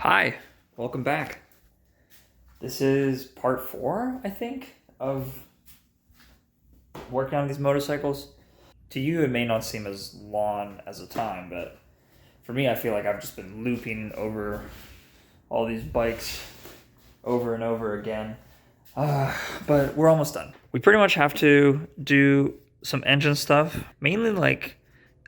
Hi, welcome back. This is part 4, I think, of working on these motorcycles. To you, it may not seem as long as a time, but for me, I feel like I've just been looping over all these bikes over and over again. But we're almost done. We pretty much have to do some engine stuff, mainly like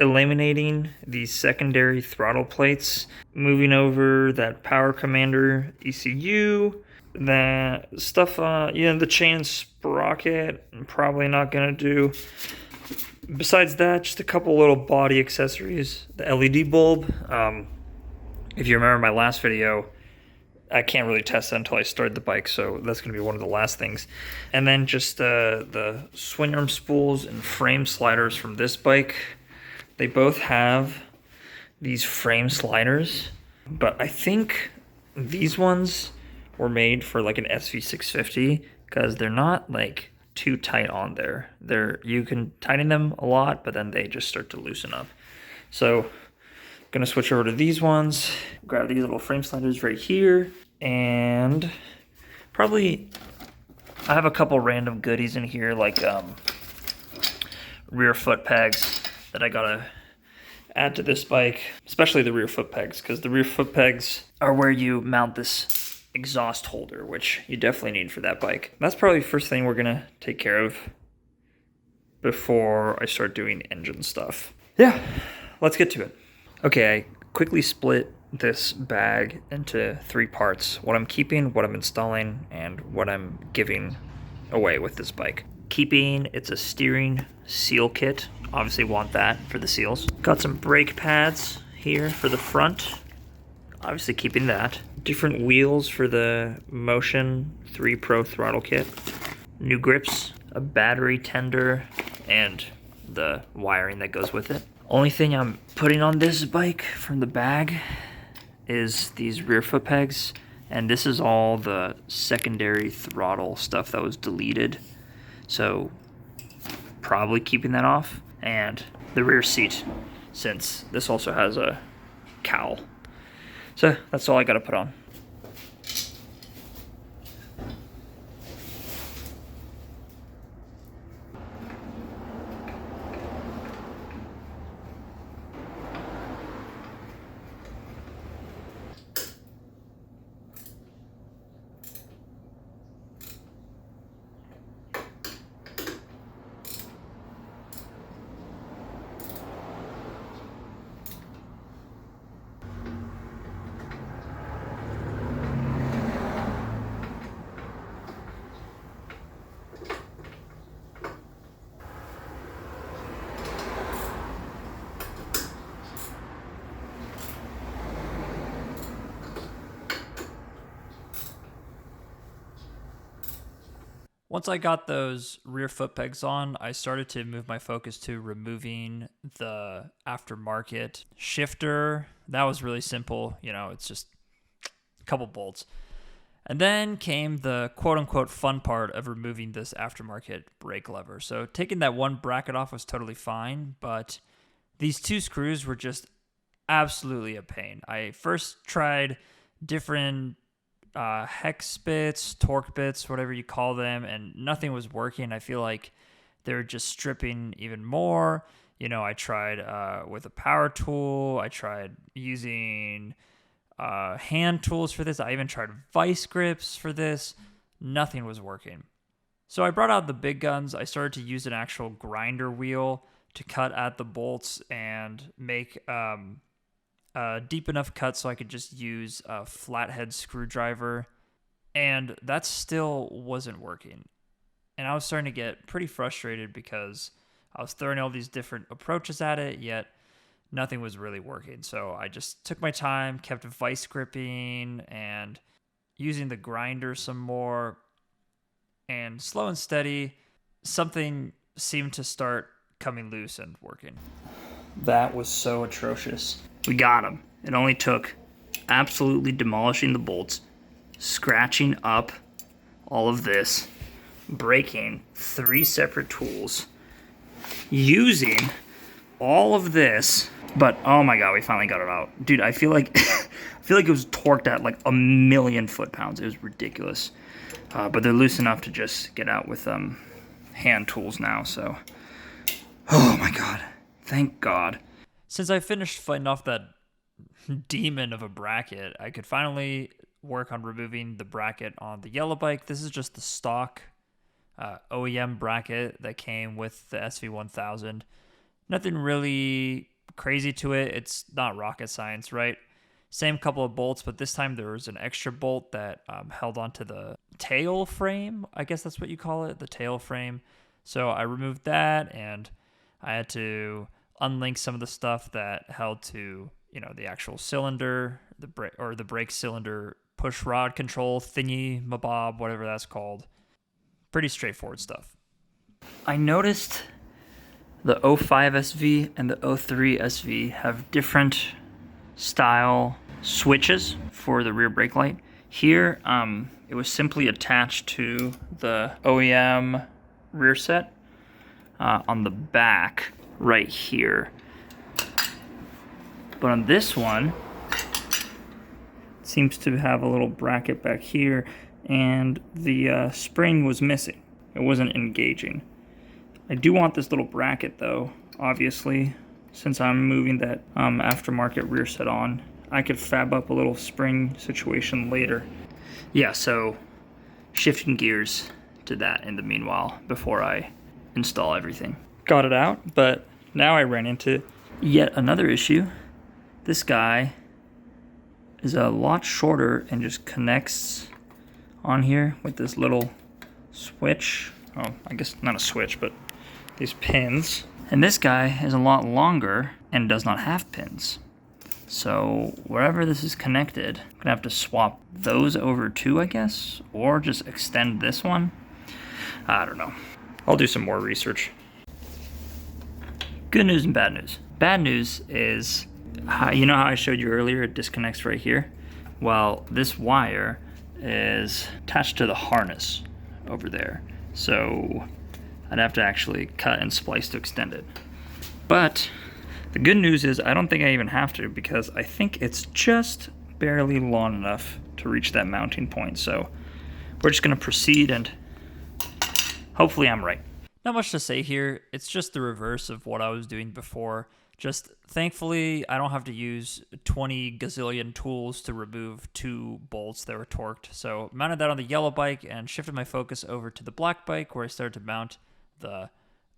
eliminating the secondary throttle plates, moving over that power commander ECU, that stuff, the chain sprocket, I'm probably not gonna do. Besides that, just a couple little body accessories. The LED bulb, if you remember my last video, I can't really test that until I start the bike, so that's going to be one of the last things. And then just the swing arm spools and frame sliders from this bike. They both have these frame sliders, but I think these ones were made for like an SV650 because they're not like too tight on there. You can tighten them a lot, but then they just start to loosen up. So gonna switch over to these ones, grab these little frame sliders right here, and probably I have a couple random goodies in here like rear foot pegs that I gotta add to this bike, especially the rear foot pegs, because the rear foot pegs are where you mount this exhaust holder, which you definitely need for that bike. That's probably the first thing we're gonna take care of before I start doing engine stuff. Yeah, let's get to it. Okay, I quickly split this bag into 3 parts. What I'm keeping, what I'm installing, and what I'm giving away with this bike. Keeping, it's a steering seal kit. Obviously want that for the seals. Got some brake pads here for the front. Obviously keeping that. Different wheels for the Motion 3 Pro throttle kit. New grips, a battery tender, and the wiring that goes with it. Only thing I'm putting on this bike from the bag is these rear foot pegs, and this is all the secondary throttle stuff that was deleted, so probably keeping that off, and the rear seat, since this also has a cowl. So that's all I gotta put on. Once I got those rear foot pegs on, I started to move my focus to removing the aftermarket shifter. That was really simple. It's just a couple bolts. And then came the quote-unquote fun part of removing this aftermarket brake lever. So taking that one bracket off was totally fine, but these 2 screws were just absolutely a pain. I first tried different hex bits, torque bits, whatever you call them, and nothing was working. I feel like they're just stripping even more. I tried with a power tool. I tried using hand tools for this. I even tried vice grips for this. Nothing was working. So I brought out the big guns. I started to use an actual grinder wheel to cut at the bolts and make deep enough cut so I could just use a flathead screwdriver, and that still wasn't working. And I was starting to get pretty frustrated because I was throwing all these different approaches at it, yet nothing was really working. So I just took my time, kept vice gripping and using the grinder some more, and slow and steady, something seemed to start coming loose and working. That was so atrocious. We got him. It only took absolutely demolishing the bolts, scratching up all of this, breaking 3 separate tools, using all of this, but oh my god, we finally got it out. Dude, I feel like feel like it was torqued at like 1,000,000 foot-pounds. It was ridiculous. But they're loose enough to just get out with hand tools now, so. Oh my God, thank God. Since I finished fighting off that demon of a bracket, I could finally work on removing the bracket on the yellow bike. This is just the stock OEM bracket that came with the SV1000. Nothing really crazy to it. It's not rocket science, right? Same couple of bolts, but this time there was an extra bolt that held onto the tail frame. I guess that's what you call it, the tail frame. So I removed that, and I had to unlink some of the stuff that held to, the actual cylinder, the brake cylinder push rod control thingy, mabob, whatever that's called. Pretty straightforward stuff. I noticed the 05 SV and the 03 SV have different style switches for the rear brake light. Here, it was simply attached to the OEM rear set on the back right here. But on this one, it seems to have a little bracket back here, and the spring was missing. It wasn't engaging. I do want this little bracket though, obviously, since I'm moving that aftermarket rear set on. I could fab up a little spring situation later. Yeah, so shifting gears to that in the meanwhile before I install everything. Got it out, but now I ran into yet another issue. This guy is a lot shorter and just connects on here with this little switch. Oh, I guess not a switch, but these pins. And this guy is a lot longer and does not have pins. So wherever this is connected, I'm gonna have to swap those over too, I guess, or just extend this one. I don't know. I'll do some more research. Good news and bad news. Bad news is, you know how I showed you earlier it disconnects right here? Well, this wire is attached to the harness over there. So I'd have to actually cut and splice to extend it. But the good news is I don't think I even have to, because I think it's just barely long enough to reach that mounting point. So we're just gonna proceed, and hopefully I'm right. Not much to say here. It's just the reverse of what I was doing before. Just thankfully, I don't have to use 20 gazillion tools to remove 2 bolts that were torqued. So mounted that on the yellow bike and shifted my focus over to the black bike, where I started to mount the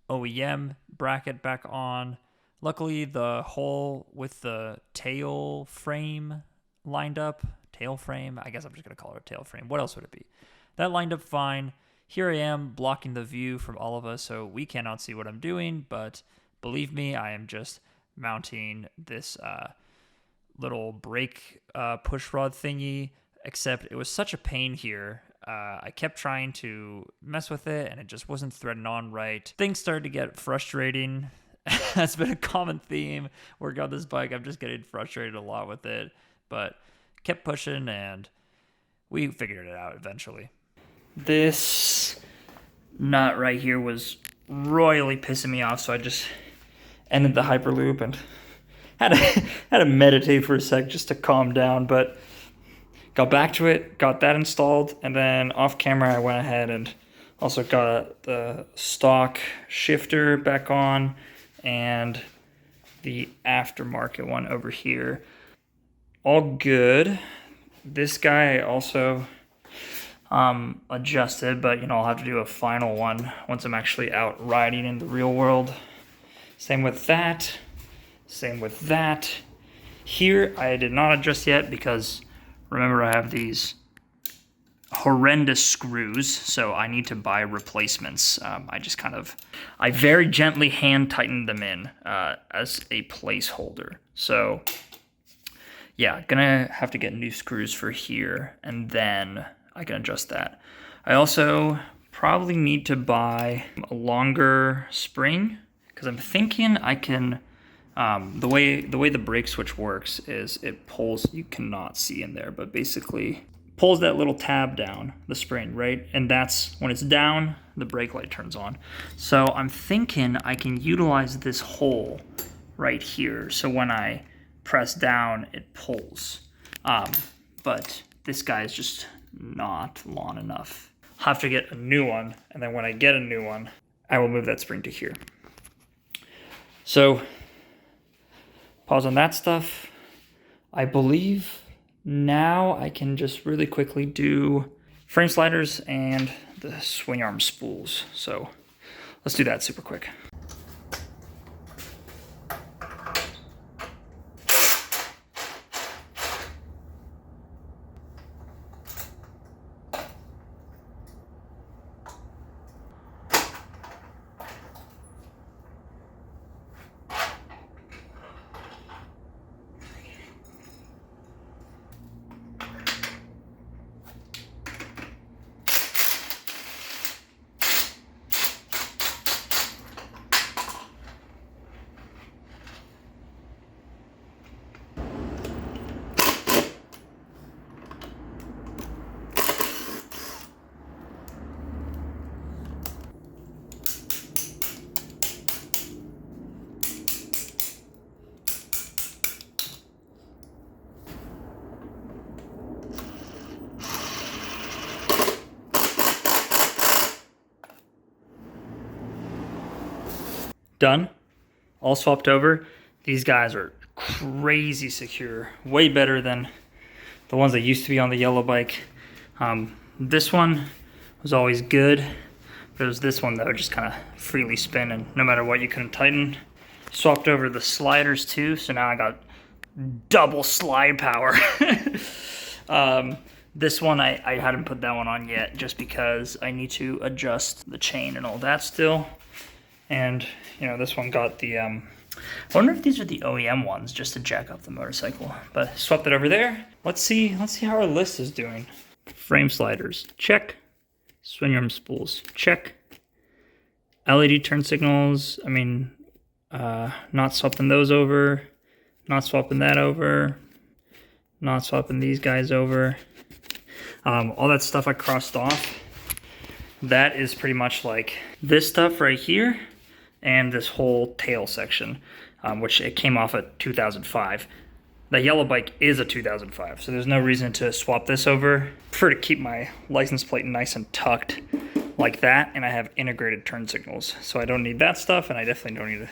OEM bracket back on. Luckily, the hole with the tail frame lined up. Tail frame? I guess I'm just going to call it a tail frame. What else would it be? That lined up fine. Here I am blocking the view from all of us, so we cannot see what I'm doing, but believe me, I am just mounting this little brake push rod thingy, except it was such a pain here. I kept trying to mess with it, and it just wasn't threading on right. Things started to get frustrating. That's been a common theme. Working on this bike, I'm just getting frustrated a lot with it, but kept pushing, and we figured it out eventually. This nut right here was royally pissing me off, so I just ended the Hyperloop and had to meditate for a sec just to calm down, but got back to it, got that installed, and then off camera I went ahead and also got the stock shifter back on and the aftermarket one over here. All good. This guy also adjusted, but I'll have to do a final one once I'm actually out riding in the real world. Same with that. Same with that. Here I did not adjust yet because remember I have these horrendous screws, so I need to buy replacements. I very gently hand tightened them in as a placeholder. So yeah, gonna have to get new screws for here, and then I can adjust that. I also probably need to buy a longer spring, because I'm thinking I can, the way the brake switch works is it pulls, you cannot see in there, but basically pulls that little tab down, the spring, right? And that's, when it's down, the brake light turns on. So I'm thinking I can utilize this hole right here. So when I press down, it pulls. But this guy is just not long enough. I'll have to get a new one, and then when I get a new one, I will move that spring to here. So, pause on that stuff. I believe now I can just really quickly do frame sliders and the swing arm spools. So let's do that super quick. Done, all swapped over. These guys are crazy secure, way better than the ones that used to be on the yellow bike. This one was always good, but it was this one that would just kind of freely spin, and no matter what you couldn't tighten. Swapped over the sliders too, so now I got double slide power. This one, I hadn't put that one on yet just because I need to adjust the chain and all that still. And, you know, this one got the, I wonder if these are the OEM ones just to jack up the motorcycle. But swapped it over there. Let's see how our list is doing. Frame sliders, check. Swing arm spools, check. LED turn signals, I mean, not swapping those over. Not swapping that over. Not swapping these guys over. All that stuff I crossed off. That is pretty much like this stuff right here. And this whole tail section, which it came off at 2005. The yellow bike is a 2005, so there's no reason to swap this over. I prefer to keep my license plate nice and tucked like that, and I have integrated turn signals, so I don't need that stuff, and I definitely don't need to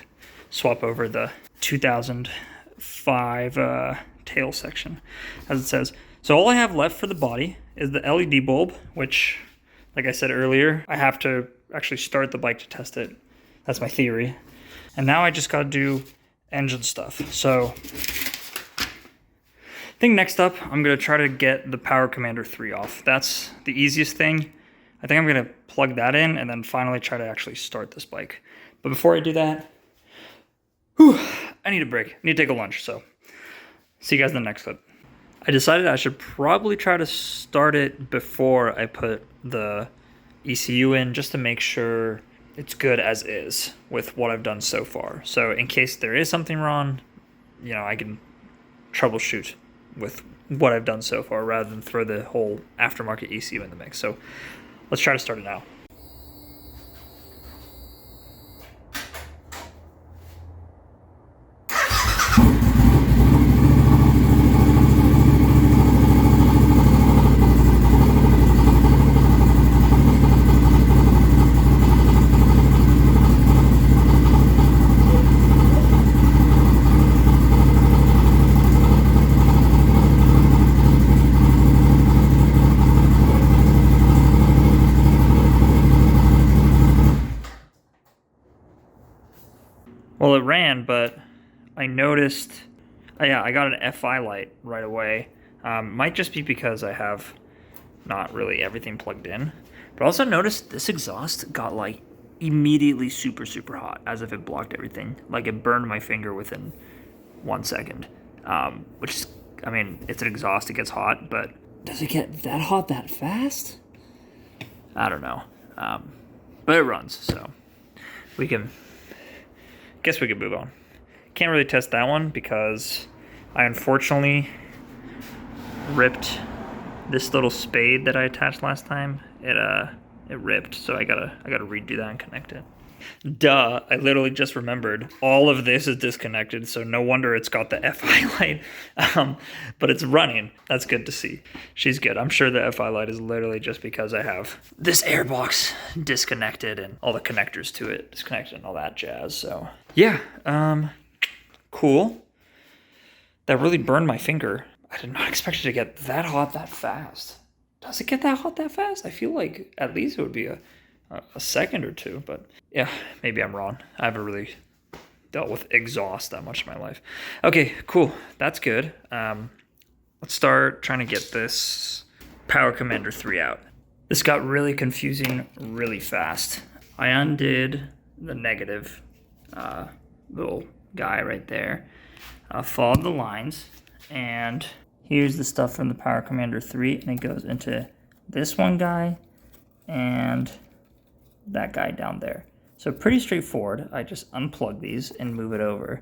swap over the 2005 tail section, as it says. So all I have left for the body is the LED bulb, which, like I said earlier, I have to actually start the bike to test it. That's my theory. And now I just gotta do engine stuff. So I think next up, I'm gonna try to get the Power Commander 3 off. That's the easiest thing. I think I'm gonna plug that in and then finally try to actually start this bike. But before I do that, I need a break. I need to take a lunch, so see you guys in the next clip. I decided I should probably try to start it before I put the ECU in, just to make sure it's good as is with what I've done so far. So in case there is something wrong, you know, I can troubleshoot with what I've done so far rather than throw the whole aftermarket ECU in the mix. So let's try to start it now. Well, it ran, but I noticed, yeah, I got an FI light right away. Might just be because I have not really everything plugged in. But I also noticed this exhaust got like immediately super, super hot, as if it blocked everything. Like it burned my finger within 1 second, which is, I mean, it's an exhaust, it gets hot, but does it get that hot that fast? I don't know. But it runs, so we can... Guess we could move on. Can't really test that one because I unfortunately ripped this little spade that I attached last time. It ripped, so I gotta redo that and connect it. Duh, I literally just remembered. All of this is disconnected, so no wonder it's got the FI light. But it's running. That's good to see. She's good. I'm sure the FI light is literally just because I have this airbox disconnected and all the connectors to it disconnected and all that jazz. So yeah, cool. That really burned my finger. I did not expect it to get that hot that fast. Does it get that hot that fast? I feel like at least it would be a second or two, but yeah, maybe I'm wrong. I haven't really dealt with exhaust that much in my life. Okay, cool. That's good. Let's start trying to get this Power Commander 3 out. This got really confusing really fast. I undid the negative little guy right there, followed the lines, and here's the stuff from the Power Commander 3, and it goes into this one guy and that guy down there. So pretty straightforward. I just unplug these and move it over.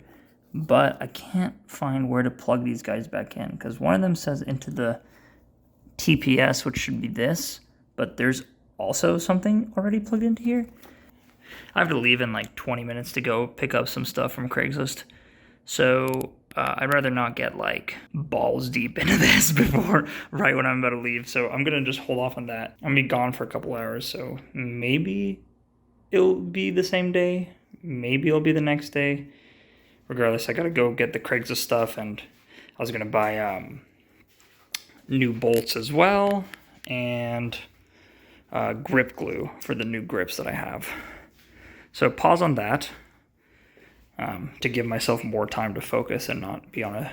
But I can't find where to plug these guys back in because one of them says into the TPS, which should be this, but there's also something already plugged into here. I have to leave in like 20 minutes to go pick up some stuff from Craigslist. So I'd rather not get like balls deep into this before right when I'm about to leave. So I'm going to just hold off on that. I'm going to be gone for a couple hours. So maybe it'll be the same day. Maybe it'll be the next day. Regardless, I got to go get the Craigslist stuff. And I was going to buy new bolts as well. And grip glue for the new grips that I have. So pause on that. To give myself more time to focus and not be on a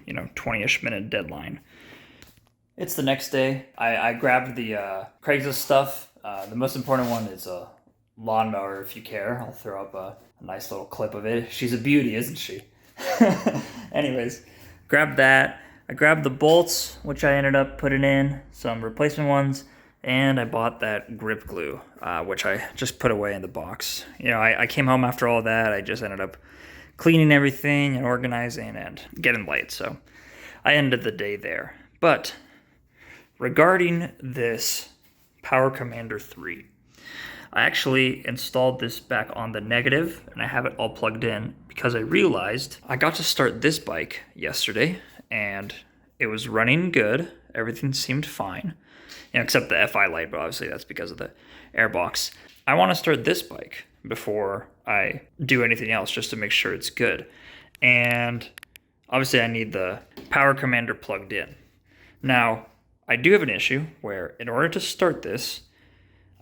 20-ish minute deadline. It's the next day. I grabbed the Craigslist stuff. The most important one is a lawnmower, if you care. I'll throw up a nice little clip of it. She's a beauty, isn't she? Anyways, grabbed that. I grabbed the bolts, which I ended up putting in, some replacement ones, and I bought that grip glue, which I just put away in the box. I came home after all that. I just ended up cleaning everything and organizing and getting late. So I ended the day there. But regarding this Power Commander 3, I actually installed this back on the negative and I have it all plugged in because I realized I got to start this bike yesterday and it was running good. Everything seemed fine. Except the FI light, but obviously that's because of the airbox. I want to start this bike before I do anything else just to make sure it's good. And obviously I need the Power Commander plugged in. Now, I do have an issue where in order to start this,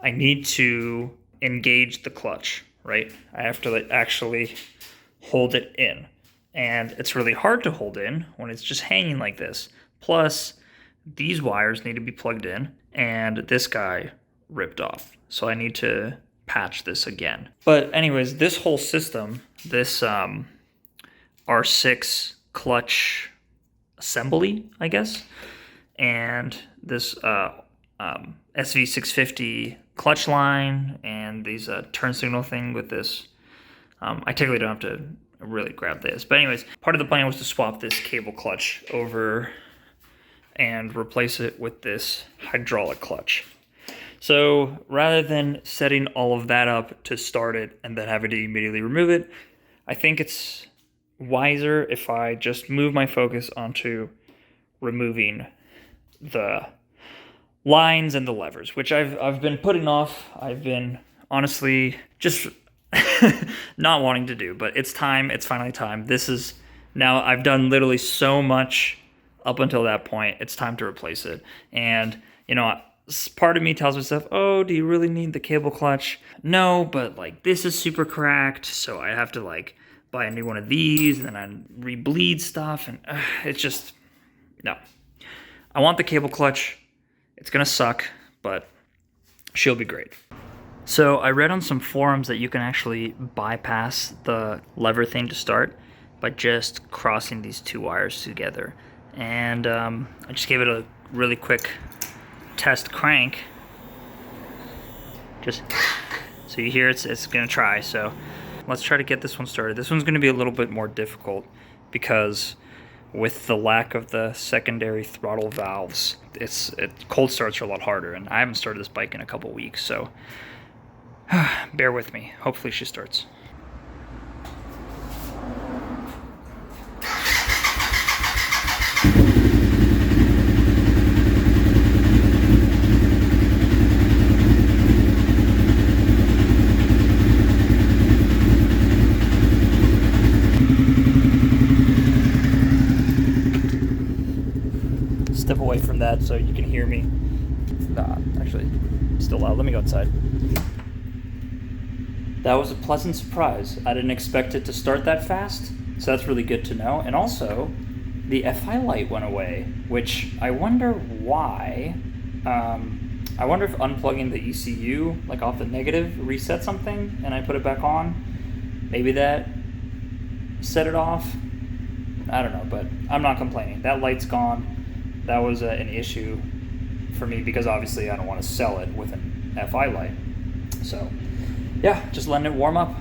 I need to engage the clutch, right? I have to actually hold it in. And it's really hard to hold in when it's just hanging like this. Plus, these wires need to be plugged in, and this guy ripped off. So I need to patch this again. But anyways, this whole system, this R6 clutch assembly, I guess, and this SV650 clutch line, and these turn signal thing with this. I technically don't have to really grab this. But anyways, part of the plan was to swap this cable clutch over and replace it with this hydraulic clutch. So rather than setting all of that up to start it and then having to immediately remove it, I think it's wiser if I just move my focus onto removing the lines and the levers, which I've been putting off. I've been honestly just not wanting to do, but it's time. It's finally time. This is now I've done literally so much up until that point. It's time to replace it. And, part of me tells myself, oh, do you really need the cable clutch? No, but like this is super cracked. So I have to like buy a new one of these and then I re-bleed stuff. And it's just, no. I want the cable clutch. It's going to suck, but she'll be great. So I read on some forums that you can actually bypass the lever thing to start by just crossing these two wires together. And I just gave it a really quick test crank. Just so you hear it's gonna try. So let's try to get this one started. This one's gonna be a little bit more difficult because with the lack of the secondary throttle valves, cold starts are a lot harder. And I haven't started this bike in a couple weeks, so Bear with me. Hopefully she starts. Step away from that so you can hear me. Nah, actually, still loud. Let me go outside. That was a pleasant surprise. I didn't expect it to start that fast, so that's really good to know. And also, the FI light went away, which I wonder why. I wonder if unplugging the ECU, like off the negative, reset something, and I put it back on. Maybe that set it off. I don't know, but I'm not complaining. That light's gone. That was an issue for me because obviously I don't want to sell it with an FI light. So yeah, just letting it warm up,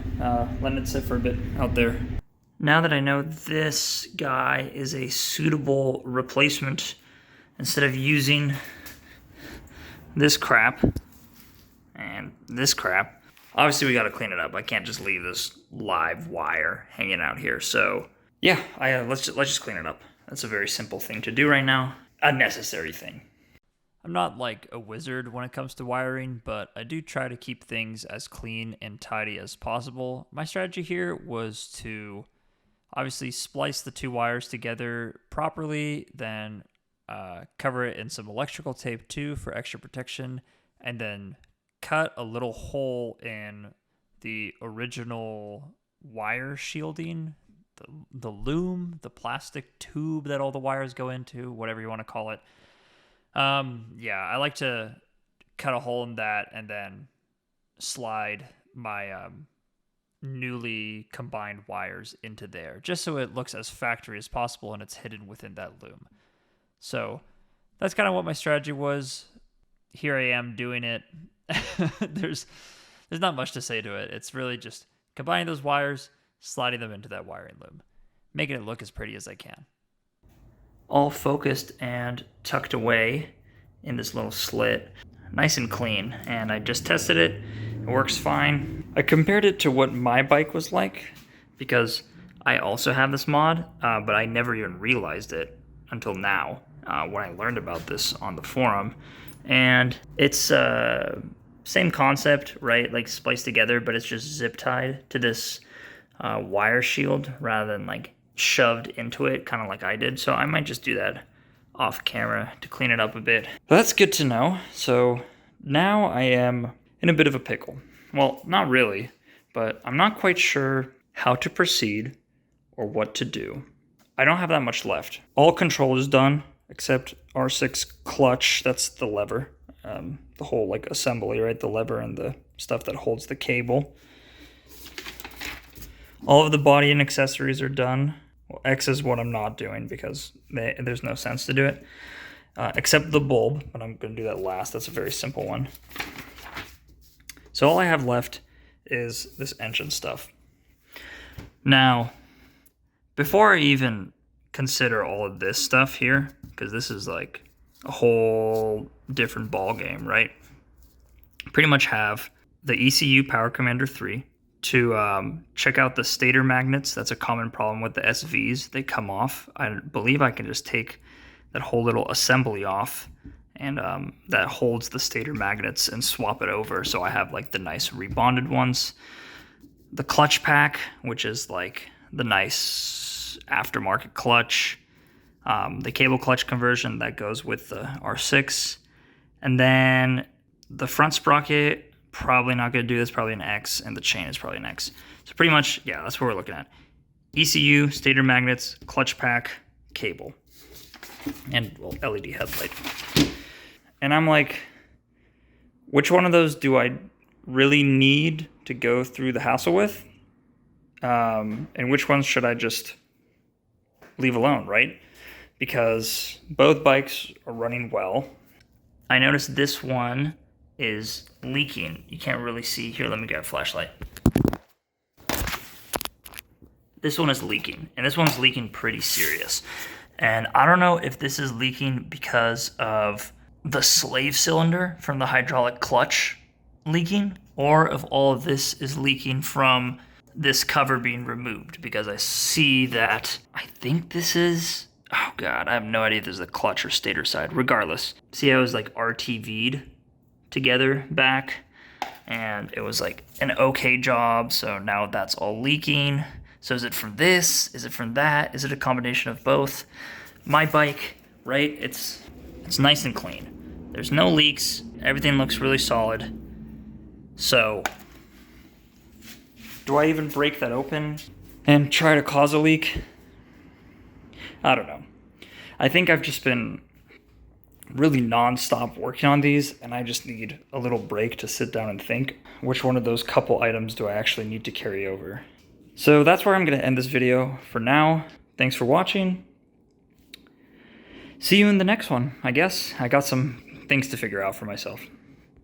letting it sit for a bit out there. Now that I know this guy is a suitable replacement, instead of using this crap and this crap, obviously we got to clean it up. I can't just leave this live wire hanging out here. So yeah, let's just clean it up. That's a very simple thing to do right now. A necessary thing. I'm not like a wizard when it comes to wiring, but I do try to keep things as clean and tidy as possible. My strategy here was to obviously splice the two wires together properly, then cover it in some electrical tape too for extra protection, and then cut a little hole in the original wire shielding, the loom, the plastic tube that all the wires go into, whatever you want to call it. Yeah, I like to cut a hole in that and then slide my newly combined wires into there, just so it looks as factory as possible and it's hidden within that loom. So that's kind of what my strategy was. Here I am doing it. There's not much to say to it. It's really just combining those wires, sliding them into that wiring loom, making it look as pretty as I can. All focused and tucked away in this little slit, nice and clean. And I just tested it. It works fine. I compared it to what my bike was like because I also have this mod, but I never even realized it until now when I learned about this on the forum. And it's same concept, right? Like spliced together, but it's just zip tied to this wire shield rather than like shoved into it, kind of like I did. So I might just do that off camera to clean it up a bit. But that's good to know. So now I am in a bit of a pickle. Well, not really, but I'm not quite sure how to proceed or what to do. I don't have that much left. All control is done except R6 clutch. That's the lever, the whole like assembly, right? The lever and the stuff that holds the cable. All of the body and accessories are done. Well, X is what I'm not doing because there's no sense to do it. Except the bulb, but I'm going to do that last. That's a very simple one. So all I have left is this engine stuff. Now, before I even consider all of this stuff here, because this is like a whole different ball game, right? Pretty much have the ECU Power Commander 3, to check out the stator magnets. That's a common problem with the SVs. They come off. I believe I can just take that whole little assembly off and that holds the stator magnets and swap it over so I have like the nice rebonded ones. The clutch pack, which is like the nice aftermarket clutch. The cable clutch conversion that goes with the R6. And then the front sprocket, probably not going to do this, probably an X, and the chain is probably an X. So pretty much, yeah, that's what we're looking at. ECU, stator magnets, clutch pack, cable, and well, LED headlight. And I'm like, which one of those do I really need to go through the hassle with? And which ones should I just leave alone, right? Because both bikes are running well. I noticed this one is leaking. You can't really see. Here, let me get a flashlight. This one is leaking, and this one's leaking pretty serious. And I don't know if this is leaking because of the slave cylinder from the hydraulic clutch leaking, or if all of this is leaking from this cover being removed, because I see that, I think this is, oh God, I have no idea if this is a clutch or stator side. Regardless, see how it was like RTV'd together back, and it was like an okay job, so now that's all leaking. So is it from this? Is it from that? Is it a combination of both? My bike, right, it's nice and clean. There's no leaks, everything looks really solid. So, do I even break that open and try to cause a leak? I don't know. I think I've just been really non-stop working on these, and I just need a little break to sit down and think which one of those couple items do I actually need to carry over. So that's where I'm going to end this video for now. Thanks for watching. See you in the next one, I guess. I got some things to figure out for myself.